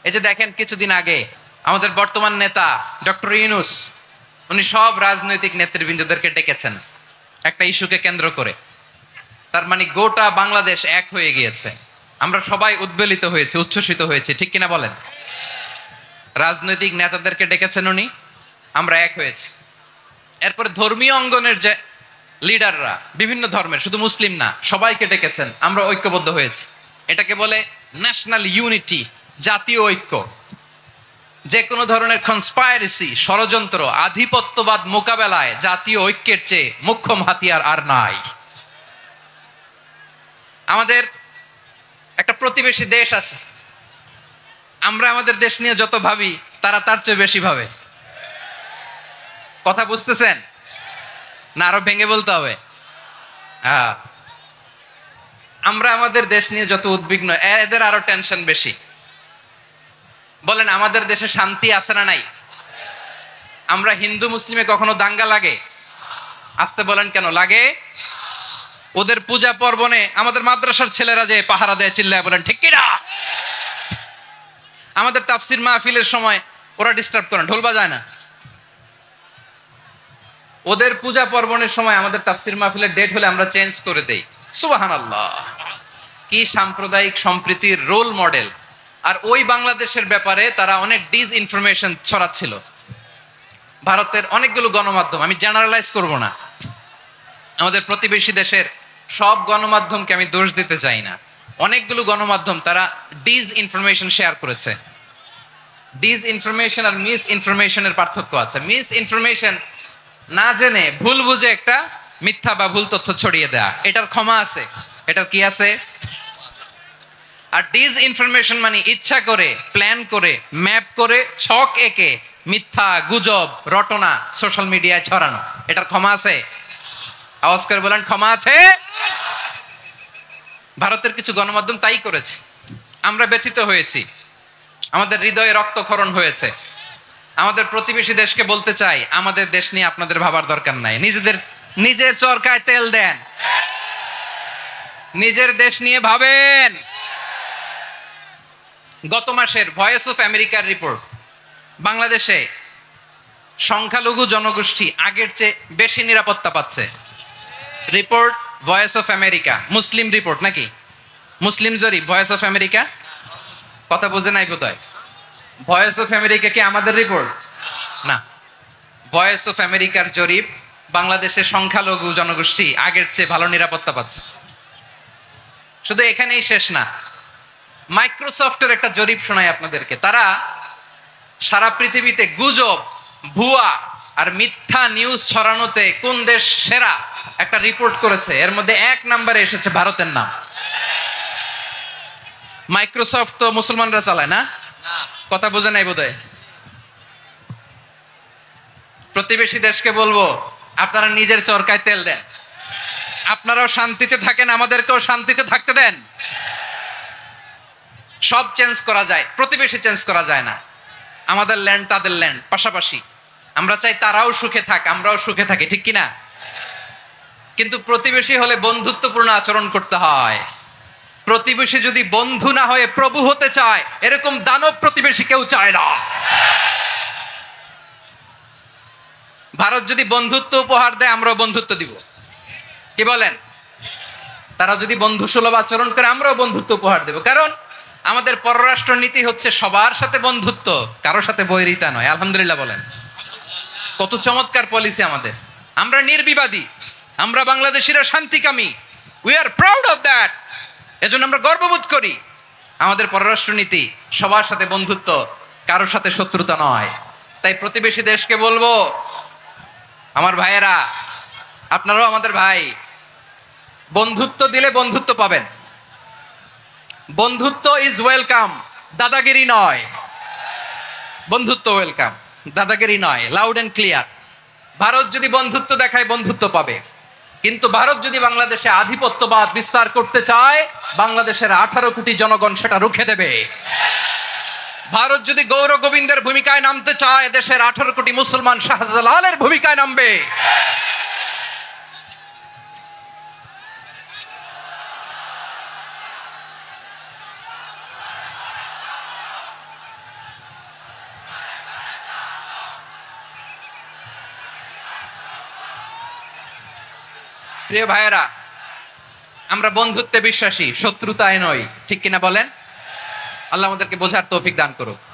এই যে দেখেন কিছুদিন আগে আমাদের বর্তমান নেতা ডক্টর ইউনূস উনি সব রাজনৈতিক নেতৃবৃন্দদেরকে ডেকেছেন একটা ইস্যুকে কেন্দ্র করে। তার মানে গোটা বাংলাদেশ এক হয়ে গিয়েছে। আমরা সবাই উদ্বেলিত হয়েছে, উচ্ছ্বসিত হয়েছে, ঠিক কিনা বলেন? রাজনৈতিক নেতাদেরকে ডেকেছেন উনি, আমরা এক হয়েছি। এরপরে ধর্মীয় অঙ্গনের যে লিডাররা, বিভিন্ন ধর্মের, শুধু মুসলিম না, সবাইকে ডেকেছেন, আমরা ঐক্যবদ্ধ হয়েছি। এটাকে বলে ন্যাশনাল ইউনিটি, জাতীয় ঐক্য। যে কোনো ধরনের কনস্পাইরেসি, ষড়যন্ত্র, আধিপত্যবাদ মোকাবেলায় জাতীয় ঐক্যের চেয়ে মোক্ষম হাতিয়ার আর নাই। আমাদের একটা প্রতিবেশী দেশ আছে, আমরা আমাদের দেশ নিয়ে যত ভাবি তারা তার চেয়ে বেশি ভাবে। কথা বুঝতেছেন না? আরো ভেঙে বলতে হবে। আমরা আমাদের দেশ নিয়ে যত উদ্বিগ্ন, এদের আরো টেনশন বেশি। বলেন, আমাদের দেশে শান্তি আছে না নাই? আমরা হিন্দু মুসলিমে কখনো দাঙ্গা লাগে? আসতে বলেন, কেন লাগে? ওদের পূজা পার্বণে আমাদের মাদ্রাসার ছেলেরা যে পাহারা দেয়, চিল্লায় বলেন ঠিক কিনা? আমাদের তাফসির মাহফিলের সময় ওরা ডিস্টার্ব করেন, ঢোল বাজায় না। ওদের পূজা পার্বণের সময় আমাদের তাফসির মাহফিলের ডেট হলে আমরা চেঞ্জ করে দেই। সুবহানাল্লাহ! কি সাম্প্রদায়িক সম্প্রীতির রোল মডেল। আর ওই বাংলাদেশের ব্যাপারে তারা অনেক ডিস ইনফরমেশন ছড়াচ্ছিল। ভারতের অনেকগুলো গণমাধ্যম, আমি জেনারেলাইজ করব না, আমাদের প্রতিবেশী দেশের সব গণমাধ্যমকে আমি দোষ দিতে চাই না, অনেকগুলো গণমাধ্যম তারা ডিস ইনফরমেশন শেয়ার করেছে। ডিস ইনফরমেশন আর মিস ইনফরমেশনের পার্থক্য আছে। মিস ইনফরমেশন না জেনে ভুল বুঝে একটা মিথ্যা বা ভুল তথ্য ছড়িয়ে দেয়া, এটার ক্ষমা আছে, এটার কি আছে? আর ডিস ইনফরমেশন মানে ইচ্ছা করে, প্ল্যান করে, ম্যাপ করে, ছক এঁকে মিথ্যা, গুজব, রটনা সোশ্যাল মিডিয়ায় ছড়ানো, এটার ক্ষমা আছে? আওয়াজ করে বলেন, ক্ষমা আছে? ভারতের কিছু গণমাধ্যম তাই করেছে। আমরা ব্যথিত হয়েছি, আমাদের হৃদয়ে রক্তক্ষরণ হয়েছে। আমাদের প্রতিবেশী দেশকে বলতে চাই, আমাদের দেশ নিয়ে আপনাদের ভাবার দরকার নাই। নিজের চরকায় তেল দেন, নিজের দেশ নিয়ে ভাবেন। গত মাসের ভয়েস অফ আমেরিকার রিপোর্ট, বাংলাদেশে সংখ্যালঘু জনগোষ্ঠী আগের চেয়ে বেশি নিরাপত্তা পাচ্ছে। Report voice of America, Muslim report নাকি? মুসলিম জরিপ, ভয়েস অফ আমেরিকা। কথা বুঝে নাই বোধহয়। ভয়েস অফ আমেরিকা কি আমাদের রিপোর্ট? না, ভয়েস অফ আমেরিকার জরিপ, বাংলাদেশের সংখ্যালঘু জনগোষ্ঠী আগের চেয়ে ভালো নিরাপত্তা পাচ্ছে। শুধু এখানেই শেষ না, মাইক্রোসফটের একটা জরিপ শোনাই আপনাদেরকে। তারা সারা পৃথিবীতে গুজব, ভুয়া আর মিথ্যা নিউজ ছড়ানোতে কোন দেশ সেরা একটা রিপোর্ট করেছে। এর মধ্যে 1 নম্বরে এসেছে ভারতের নাম। মাইক্রোসফট তো মুসলমানরা চালায় না? কথা বোঝে নাই বোধহয়। প্রতিবেশী দেশকে বলবো, আপনারা নিজের চরকায় তেল দেন, আপনারাও শান্তিতে থাকেন, আমাদেরকেও শান্তিতে থাকতে দেন। সব চেঞ্জ করা যায়, প্রতিবেশী চেঞ্জ করা যায় না। আমাদের ল্যান্ড তাদের ল্যান্ড, পাশাপাশি। আমরা চাই তারাও সুখে থাক, আমরাও সুখে থাকি, ঠিক কিনা? কিন্তু প্রতিবেশী হলে বন্ধুত্বপূর্ণ আচরণ করতে হয়। প্রতিবেশী যদি বন্ধু না হয়ে প্রভু হতে চায়, এরকম দানব প্রতিবেশী কেউ চায় না। ভারত যদি বন্ধুত্ব উপহার দেয়, আমরাও বন্ধুত্ব দিব, কি বলেন? তারা যদি বন্ধু সুলভ আচরণ করে, আমরাও বন্ধুত্ব উপহার দেব। কারণ আমাদের পররাষ্ট্র নীতি হচ্ছে সবার সাথে বন্ধুত্ব, কারোর সাথে বৈরিতা নয়। আলহামদুলিল্লাহ বলেন, কত চমৎকার পলিসি আমাদের। আমরা নির্বিবাদী, আমরা বাংলাদেশিরা শান্তিকামী, we are proud of that. এজন্য আমরা গর্ববোধ করি। আমাদের পররাষ্ট্র নীতি সবার সাথে বন্ধুত্ব, কারোর সাথে শত্রুতা নয়। তাই প্রতিবেশী দেশকে বলবো, আমার ভাইয়েরা, আপনারাও আমাদের ভাই, বন্ধুত্ব দিলে বন্ধুত্ব পাবেন। বন্ধুত্ব ইজ ওয়েলকাম, দাদাগিরি নয়। বন্ধুত্ব ওয়েলকাম, দাদাগিরি নয়, লাউড এন্ড ক্লিয়ার। ভারত যদি বন্ধুত্ব দেখায়, বন্ধুত্ব পাবে। কিন্তু ভারত যদি বাংলাদেশে আধিপত্যবাদ বিস্তার করতে চায়, বাংলাদেশের 18 কোটি জনগণ সেটা রুখে দেবে। ভারত যদি গৌর গোবিন্দের ভূমিকায় নামতে চায়, দেশের 18 কোটি মুসলমান শাহজালালের ভূমিকায় নামবে। প্রিয় ভাইয়েরা, আমরা বন্ধুত্বে বিশ্বাসী, শত্রুতায় নই, ঠিক কিনা বলেন? আল্লাহ আমাদেরকে বোঝার তৌফিক দান করুক।